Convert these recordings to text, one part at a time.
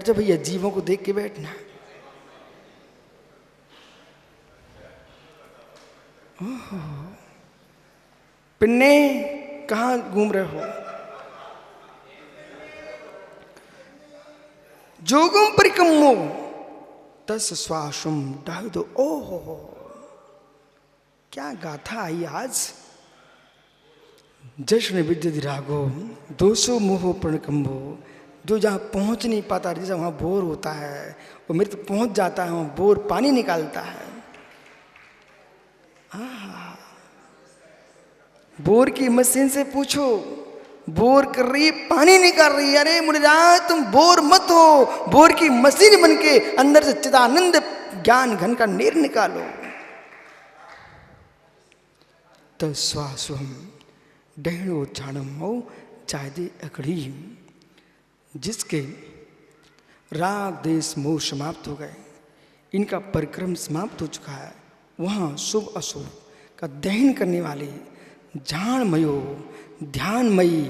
जाओ भैया, जीवों को देख के बैठना। पिन्ने कहाँ घूम रहे हो? जोगम परिकम्मो तस श्वासुम डाल दो। ओहो, क्या गाथा आई आज। जश्न विद्युत रागो दोषो मोहो प्रणकम्भो। जो जहाँ पहुँच नहीं पाता, जैसे वहाँ बोर होता है, वो मृत पहुँच जाता है, वहाँ बोर पानी निकालता है। बोर की मशीन से पूछो, बोर कर रही, पानी निकाल रही, अरे मुनिराज तुम बोर मत हो, बोर की मशीन बन के अंदर से चिदानंद ज्ञान घन का नीर निकालो। तस्वासुम डहणो चाणम हो चायदे अकड़ी। जिसके राग देश मोह समाप्त हो गए, इनका परिक्रम समाप्त हो चुका है, वहाँ शुभ अशुभ का दहन करने वाले जाणमयो ध्यानमयी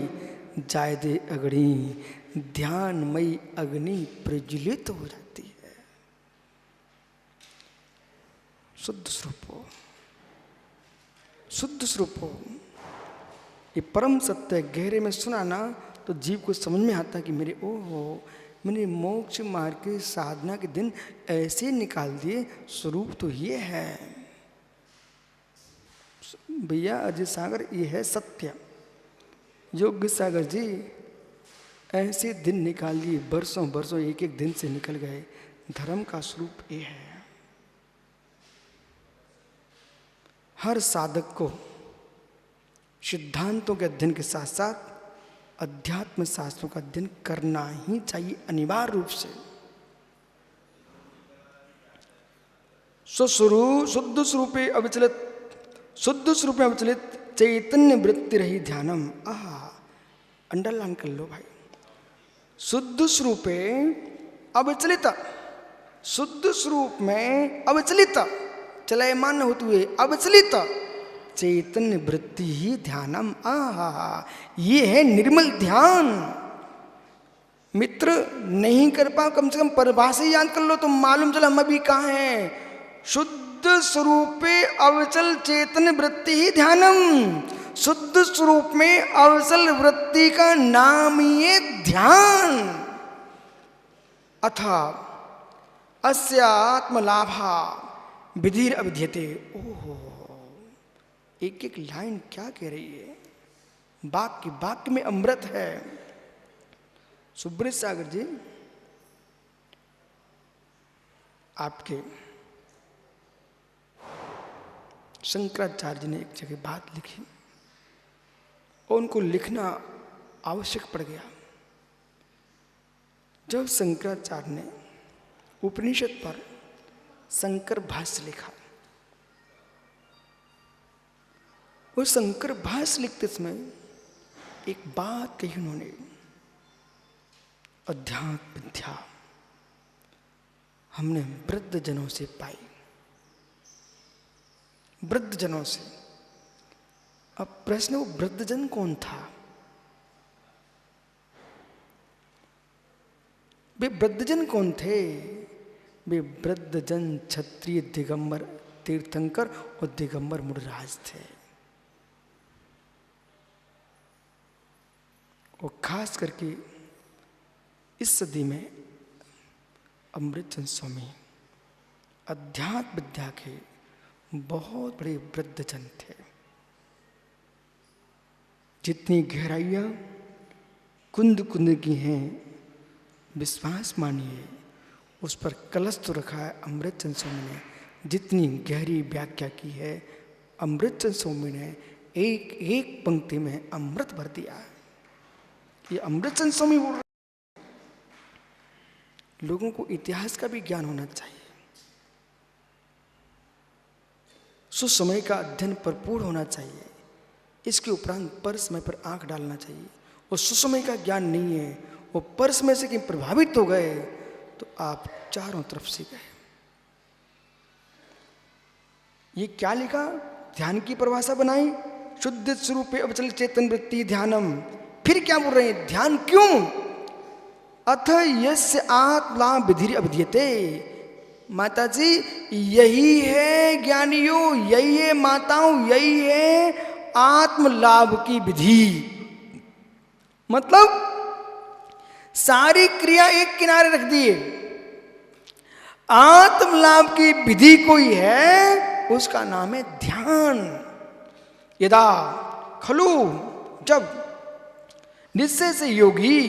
जायदे अग्नि, ध्यानमयी अग्नि प्रज्वलित हो जाती है। शुद्ध स्वरूप हो, शुद्ध स्वरूप हो। ये परम सत्य गहरे में सुना ना तो जीव को समझ में आता कि मेरे ओहो, मैंने मोक्ष मार्ग के साधना के दिन ऐसे निकाल दिए, स्वरूप तो ये है भैया। अजय सागर ये है सत्य। योग्य सागर जी ऐसे दिन निकाल लिए, बरसों बरसों एक एक दिन से निकल गए। धर्म का स्वरूप ये है। हर साधक को सिद्धांतों के अध्ययन के साथ साथ अध्यात्म शास्त्रों का अध्ययन करना ही चाहिए, अनिवार्य रूप से। स्वस्वरूप शुद्ध स्वरूपे अविचलित, शुद्ध स्वरूप में अविचलित चैतन्य वृत्ति रही ध्यानम। अंडरलाइन कर लो भाई। शुद्ध स्वरूपे अविचलित, शुद्ध स्वरूप में अविचलित, चलयमान होते हुए अविचलित चैतन्य वृत्ति ही ध्यानम। ये है निर्मल ध्यान। मित्र नहीं कर पाओ, कम से कम परिभाषा याद कर लो तो मालूम चला हम अभी कहाँ हैं। शुद्ध स्वरूपे अविचल चेतन वृत्ति ही ध्यानम। शुद्ध स्वरूप में अविचल वृत्ति का नाम ये ध्यान। अथा अस्य आत्मलाभा विधिर अविध्यते। ओहो, एक एक लाइन क्या कह रही है। वाक्य वाक्य में अमृत है। सुब्रत सागर जी आपके शंकराचार्य जी ने एक जगह बात लिखी और उनको लिखना आवश्यक पड़ गया। जब शंकराचार्य ने उपनिषद पर शंकर भाष्य लिखा, वो शंकर भाष्य लिखते समय एक बात कही उन्होंने, अध्यात्म विद्या हमने वृद्ध जनों से पाई, वृद्ध जनों से। अब प्रश्न, वो वृद्ध जन कौन था? वे वृद्ध जन कौन थे? वे वृद्ध जन क्षत्रिय दिगंबर तीर्थंकर और दिगंबर मुनिराज थे। और खास करके इस सदी में अमृतचंद स्वामी अध्यात्म विद्या के बहुत बड़े वृद्धजन थे। जितनी गहराइयाँ कुंद कुंद की हैं, विश्वास मानिए उस पर कलश तो रखा है अमृतचंद स्वामी ने। जितनी गहरी व्याख्या की है अमृतचंद स्वामी ने, एक एक पंक्ति में अमृत भर दिया है। ये अमृतचंद स्वामी बोल रहे। लोगों को इतिहास का भी ज्ञान होना चाहिए, सुसमय का अध्ययन भरपूर होना चाहिए। इसके उपरांत पर समय पर आंख डालना चाहिए। और सुसमय का ज्ञान नहीं है, वो पर समय से कहीं प्रभावित हो गए तो आप चारों तरफ से गए। ये क्या लिखा? ध्यान की परिभाषा बनाई, शुद्ध स्वरूपे अविचल चेतन वृत्ति ध्यानम। फिर क्या बोल रहे हैं? ध्यान क्यों? अथ यस्य आत्मा विधि अभिधीयते। माता जी यही है ज्ञानियों, यही है माताओं, यही है आत्म लाभ की विधि। मतलब सारी क्रिया एक किनारे रख दिए, आत्म लाभ की विधि कोई है, उसका नाम है ध्यान। यदा खलु, जब निश्चय से योगी,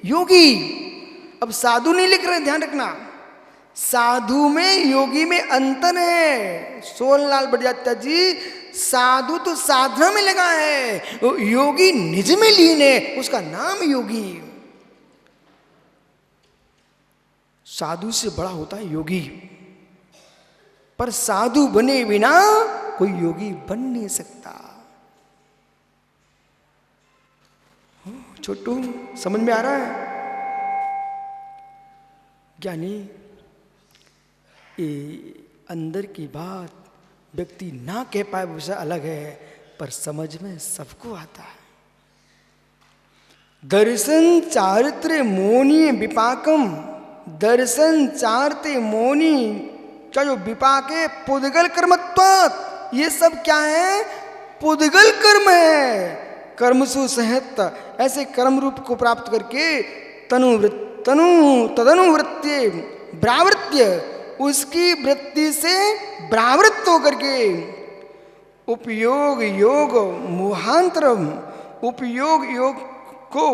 योगी अब साधु नहीं लिख रहे, ध्यान रखना, साधु में योगी में अंतर है। सोनलाल बड़जात्या जी, साधु तो साधना में लगा है, योगी निज में लीन है, उसका नाम योगी। साधु से बड़ा होता है योगी, पर साधु बने बिना कोई योगी बन नहीं सकता। छोटू समझ में आ रहा है? ज्ञानी ये अंदर की बात व्यक्ति ना कह पाए विषय अलग है, पर समझ में सबको आता है। दर्शन चारित्र मोनी विपाकम, दर्शन चारते मोनी का जो विपाक है पुद्गल कर्मत्वात्, ये सब क्या है? पुद्गल कर्म है। कर्मसु सहत, ऐसे कर्म रूप को प्राप्त करके तदनुवृत्ति ब्रावृत्य, उसकी वृत्ति से ब्रावृत्त होकर के उपयोग योग मोहांतरम, उपयोग योग को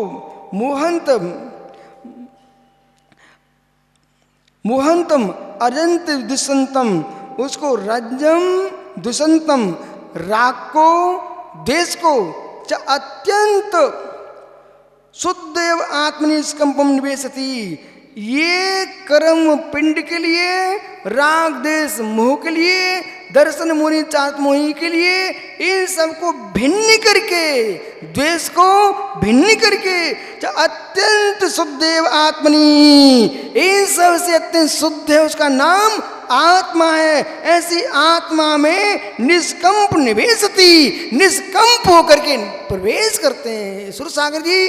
मोहंतम अजंत दुष्यंतम, उसको रजम दुष्यंतम, राग को देश को च अत्यंत शुद्ध आत्मनिष्कंपम निवेशति, ये कर्म पिंड के लिए, राग देश मोह के लिए, दर्शन मोहि चात मोहि के लिए, इन सबको भिन्न करके, द्वेष को भिन्न करके अत्यंत शुद्ध आत्मनि, इन सब से अत्यंत शुद्ध है, उसका नाम आत्मा है। ऐसी आत्मा में निष्कंप निवेशति, निष्कंप होकर के प्रवेश करते हैं। सुर सागर जी,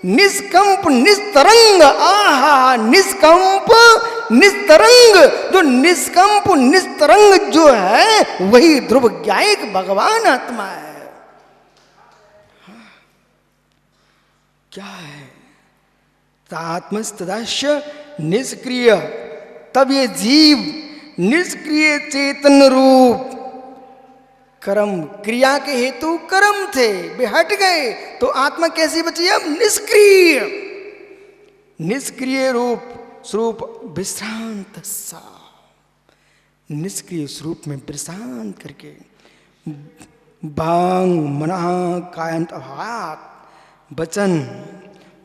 निष्कंप निस्तरंग, आहा निष्कंप निस्तरंग, जो निष्कंप निस्तरंग जो है वही ध्रुव ज्ञायक भगवान आत्मा है। क्या है? तात्मस्तदाश्य निष्क्रिय, तब ये जीव निष्क्रिय चेतन रूप, कर्म क्रिया के हेतु कर्म थे, वे हट गए, तो आत्मा कैसी बची? अब निष्क्रिय, निष्क्रिय रूप स्वरूप विश्रांत सा, निष्क्रिय स्वरूप में विश्रांत करके बांग मना कायंत अभात, वचन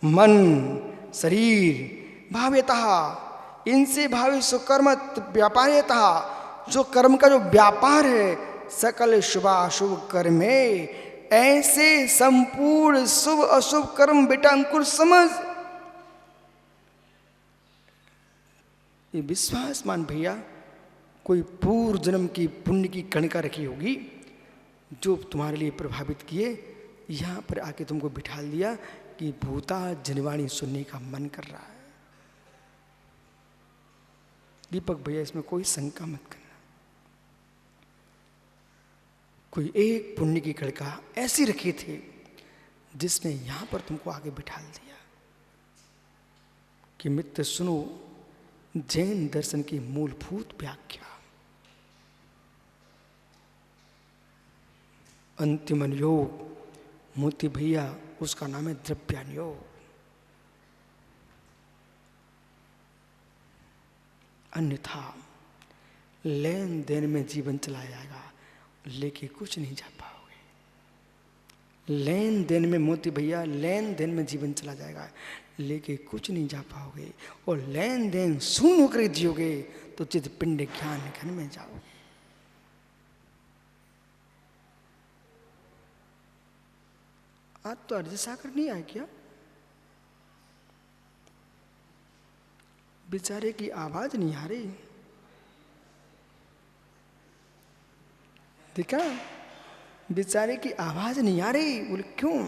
मन शरीर भाव्यतः, इनसे भावी सुकर्म व्यापार्यतः, जो कर्म का जो व्यापार है सकल शुभाशुभ कर्मे, ऐसे संपूर्ण शुभ अशुभ कर्म बेटा अंकुर समझ। ये विश्वास मान भैया, कोई पूर्व जन्म की पुण्य की कणिका रखी होगी जो तुम्हारे लिए प्रभावित किए, यहाँ पर आके तुमको बिठा दिया कि भूता जनवाणी सुनने का मन कर रहा है। दीपक भैया इसमें कोई शंका मत करना। कोई एक पुण्य की कणिका ऐसी रखी थी जिसने यहां पर तुमको आगे बिठा दिया कि मित्र सुनो जैन दर्शन की मूलभूत व्याख्या। अंतिम योग मोती भैया, उसका नाम है द्रव्यान योग। अन्यथा लेन देन में जीवन चला जाएगा, लेके कुछ नहीं जा पाओगे। लेन देन में मोती भैया, लेन देन में जीवन चला जाएगा, लेके कुछ नहीं जा पाओगे। और लेन देन शून्य होकर जियोगे तो चित पिंड ज्ञान घन में जाओगे। आज तो अर्ज साकर नहीं आए क्या? बेचारे की आवाज नहीं आ रही। देखा, बेचारे की आवाज नहीं आ रही। बोले क्यों?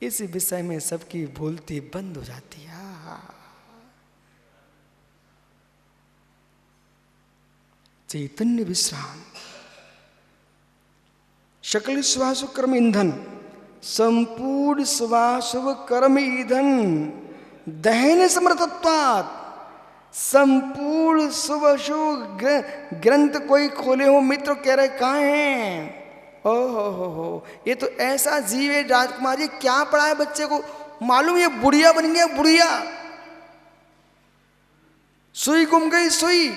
इस विषय में सबकी बोलती बंद हो जाती है। चैतन्य विश्राम, सकल श्वासु कर्म ईंधन, संपूर्ण श्वासु कर्म ईंधन, दहन समर्थत्वात्, संपूर्ण सुवशु ग्रंथ कोई खोले हो मित्र कह रहे कहाँ हैं? हो, ये तो ऐसा जीव है राजकुमार जी, क्या पढ़ा है बच्चे को मालूम, ये बुढ़िया बन गया बुढ़िया। सुई गुम गई, सुई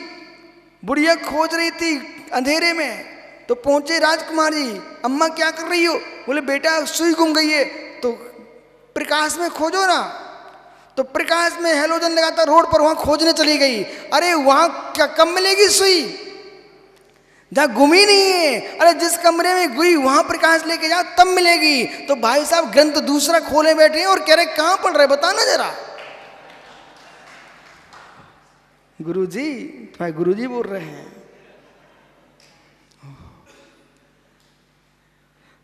बुढ़िया खोज रही थी अंधेरे में, तो पहुंचे राजकुमार जी, अम्मा क्या कर रही हो? बोले बेटा सुई गुम गई है, तो प्रकाश में खोजो ना। तो प्रकाश में हेलोजन लगाता रोड पर, वहां खोजने चली गई। अरे वहां क्या कब मिलेगी सुई, जहां गुमी नहीं है। अरे जिस कमरे में गुई वहां प्रकाश लेके जाओ तब मिलेगी। तो भाई साहब ग्रंथ दूसरा खोले बैठे हैं और कह रहे कहां पढ़ रहे बताना जरा। गुरुजी, भाई गुरुजी बोल रहे हैं।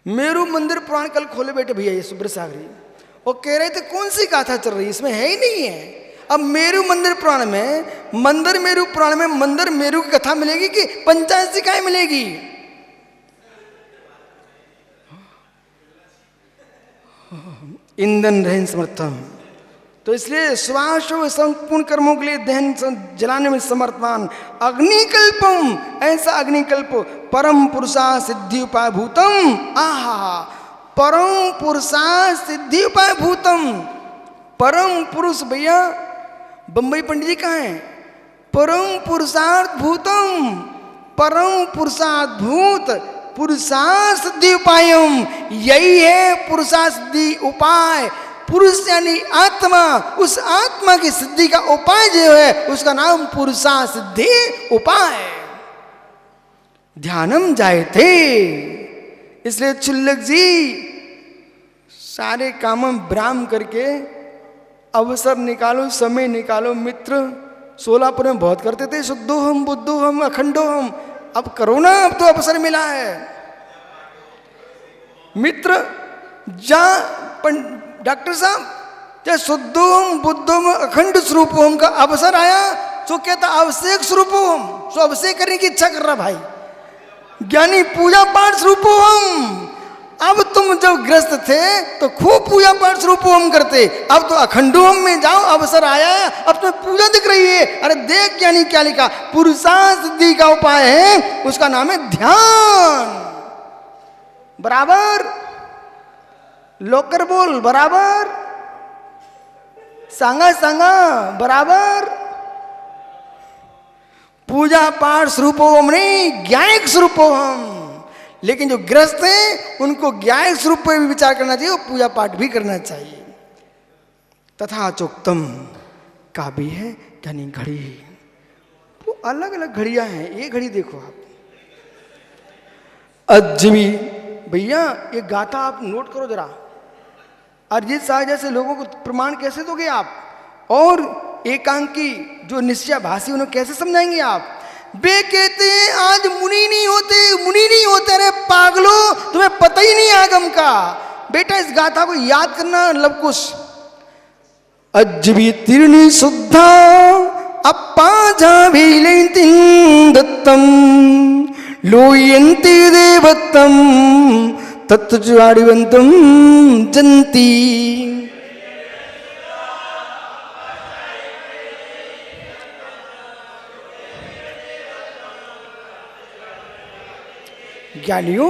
मेरू मंदिर पुराण कल खोले बैठे भैया ये सुब्र सागरी, और कह रहे थे कौन सी गाथा चल रही है, इसमें है ही नहीं है। अब मेरू मंदिर पुराण में, मंदिर मेरू पुराण में मंदिर मेरू की कथा मिलेगी कि पंचाशिकाएं मिलेगी? ईंधन दहन समर्थम, तो इसलिए श्वास संपूर्ण कर्मों के लिए दहन जलाने में समर्थवान। अग्निकल्पम, ऐसा अग्निकल्प, परम पुरुषा सिद्धि उपाय भूतम। आहा, परम पुरुषा सिद्धि उपाय भूतम। परम पुरुष भैया बंबई पंडित जी कहाँ हैं? परम पुरुषार्थ भूतम, परम पुरुषार्थ भूत, पुरुषार्थ सिद्धि उपायम, यही है पुरुषार्थ सिद्धि उपाय। पुरुष यानी आत्मा, उस आत्मा की सिद्धि का उपाय जो है उसका नाम पुरुषार्थ सिद्धि उपाय। ध्यानम जायते, इसलिए चुल्लक जी सारे काम विराम करके अवसर निकालो, समय निकालो। मित्र सोलापुर में बहुत करते थे शुद्धो हम, बुद्धो हम, अखंडो हम, अब करो ना, अब तो अवसर मिला है। मित्र जा डॉक्टर साहब, जब शुद्धो हम, बुद्धो हम, अखंड स्वरूप हम का अवसर आया तो कहता अभिषेक स्वरूप हम, तो अभिषेक करने की इच्छा कर रहा भाई। ज्ञानी पूजा पाठ स्वरूप हम। अब तुम जब ग्रस्त थे तो खूब पूजा पाठ स्वरूप हम करते, अब तो अखंडोम में जाओ, अवसर आया है, अब तुम्हें पूजा दिख रही है। अरे देख ज्ञानी क्या लिखा, पुरुषार्थ सिद्धि का उपाय है, उसका नाम है ध्यान। बराबर लोकर बोल, बराबर सांगा सांगा, बराबर। पूजा पाठ स्वरूप हम नहीं, ज्ञानिक स्वरूप हम। लेकिन जो ग्रस्त हैं उनको ज्ञानिक स्वरूप पर भी विचार करना चाहिए और पूजा पाठ भी करना चाहिए। तथा चोक्तम का भी है यानी घड़ी, वो अलग अलग घड़ियां हैं। ये घड़ी देखो आप, अज्जवी भैया ये गाथा आप नोट करो जरा। अरिजीत साहब जैसे लोगों को प्रमाण कैसे दोगे आप? और एकांकी जो निश्चय भाषी उन्हें कैसे समझाएंगे आप? वे कहते हैं आज मुनि नहीं होते, मुनि नहीं होते। अरे पागलो, तुम्हें पता ही नहीं आगम का। बेटा इस गाथा को याद करना लवकुश। अज्जवी तीर्णी शुद्धा अप्पा झाभिलेति दत्तम लोयन्ति देवत्तम तत्ज्वारिवन्तम जन्ति। ज्ञानियों,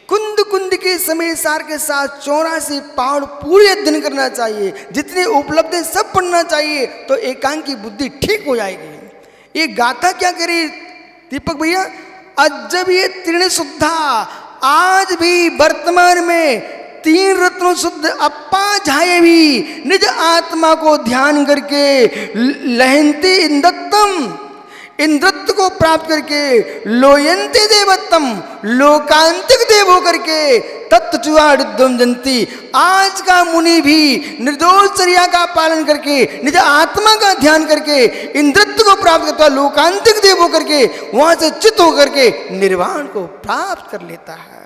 कुंद कुंद के समय सार के साथ 84 पाठ पूरे अध्ययन करना चाहिए, जितने उपलब्ध सब पढ़ना चाहिए, तो एकांकी बुद्धि ठीक हो जाएगी। ये गाथा क्या करे दीपक भैया? अजब ये तीर्ण शुद्धा, आज भी वर्तमान में 3 रत्नों शुद्ध अप्पा झाये भी निज आत्मा को ध्यान करके लहंती इंदत्तम, इंद्रत्व को प्राप्त करके लोयंते देवत्तम, लोकांतिक देव होकर के तत्चुआडुद्धम जंती। आज का मुनि भी निर्दोष चर्या का पालन करके निज आत्मा का ध्यान करके इंद्रत्व को प्राप्त करता है, लोकांतिक देव होकर के वहां से चित होकर के निर्वाण को प्राप्त कर लेता है।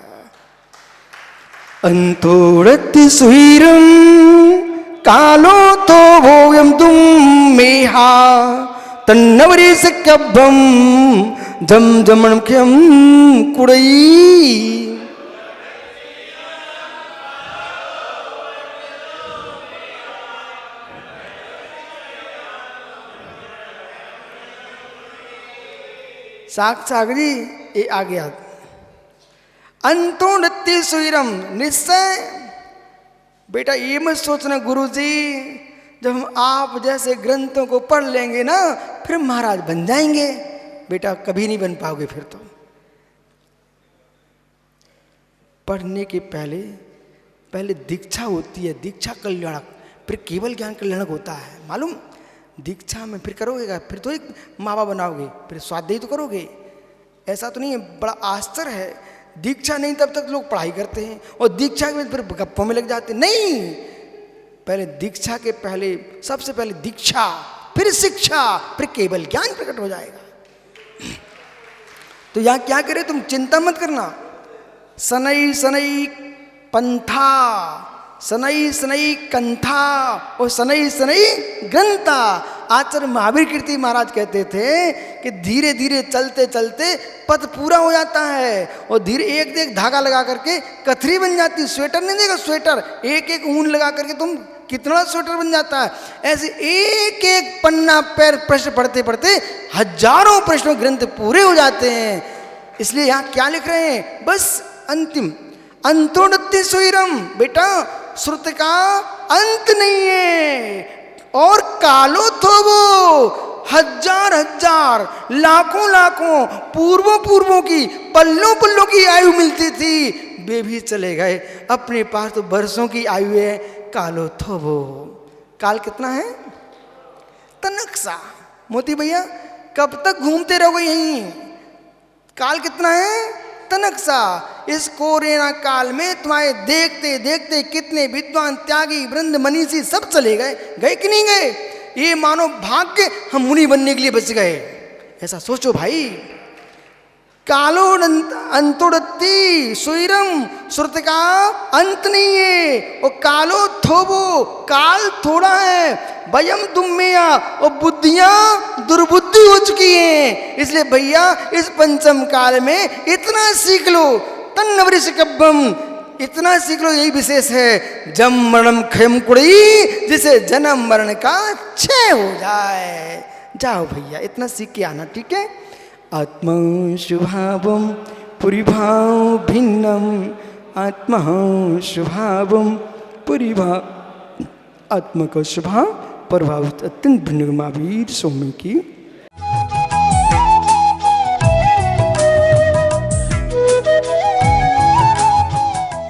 अंतोड़ति सुहिरम कालो तो भोयम तुम मेहा तन्नवरी से कब्बम जम जमन क्यम कुड़ई। साक्षात जी ये आ गया। अंतोड़ति सुहिरम, निश्चय बेटा ये मत सोचना गुरुजी जब हम आप जैसे ग्रंथों को पढ़ लेंगे ना फिर महाराज बन जाएंगे। बेटा कभी नहीं बन पाओगे फिर तो। पढ़ने के पहले दीक्षा होती है, दीक्षा कल्याणक, फिर केवल ज्ञान कल्याणक होता है मालूम। दीक्षा में फिर करोगे फिर तो एक माँ बाप बनाओगे, फिर स्वाध्याय तो करोगे, ऐसा तो नहीं है। बड़ा आश्चर्य है, दीक्षा नहीं तब तक लोग पढ़ाई करते हैं और दीक्षा के फिर गप्पों में लग जाते हैं। नहीं, पहले दीक्षा के पहले सबसे पहले दीक्षा, फिर शिक्षा, फिर केवल ज्ञान प्रकट हो जाएगा। तो यहां क्या करे, तुम चिंता मत करना। सनई सनई पंथा, सनई सनई कंथा और सनई सनई ग्रंथा। आचार्य महावीर कीर्ति महाराज कहते थे कि धीरे धीरे चलते चलते पथ पूरा हो जाता है और धीरे एक एक धागा लगा करके कथरी बन जाती है। स्वेटर नहीं देगा, स्वेटर एक एक ऊन लगा करके तुम कितना स्वेटर बन जाता है। ऐसे एक एक पन्ना पैर प्रश्न पढ़ते पढ़ते हजारों प्रश्नों ग्रंथ पूरे हो जाते हैं। इसलिए यहाँ क्या लिख रहे हैं, बस अंतिम अंतोड़ति सुहिरम। बेटा श्रुत का अंत नहीं है और कालो थोबो, हजार हजार लाखों लाखों पूर्वों की पल्लों पल्लों की आयु मिलती थी, वे भी चले गए। अपने पास तो बरसों की आयु है। कालो थोबो, काल कितना है, तनकसा। मोती भैया कब तक घूमते रहोगे यहीं, काल कितना है, तनकसा। इस कोरोना काल में तुम्हारे देखते देखते कितने विद्वान त्यागी वृंद मनीषी सब चले गए, गए कि नहीं गए। ये मानो भाग्य हम मुनि बनने के लिए बच गए, ऐसा सोचो भाई। कालो अंतोड़ति सुहिरम, श्रुत का अंत नहीं है और कालो थोबो, काल थोड़ा है। वयम दुम्मेया और बुद्धियां दुर्बुद्धि हो चुकी हैं। इसलिए भैया इस पंचम काल में इतना सीख लो, तन्नवरिश कब्बम, इतना सीख लो, यही विशेष है। जम मरणम क्षयम कुड़ई, जिसे जन्म मरण का क्षय हो जाए। जाओ भैया इतना सीख के आना, ठीक है। आत्मा शुभावम पुरीभाव भिन्नम, आत्मा शुभावम पुरीभाव, आत्मा का स्वभाव प्रभावित अत्यंत भिन्न महावीर स्वामी की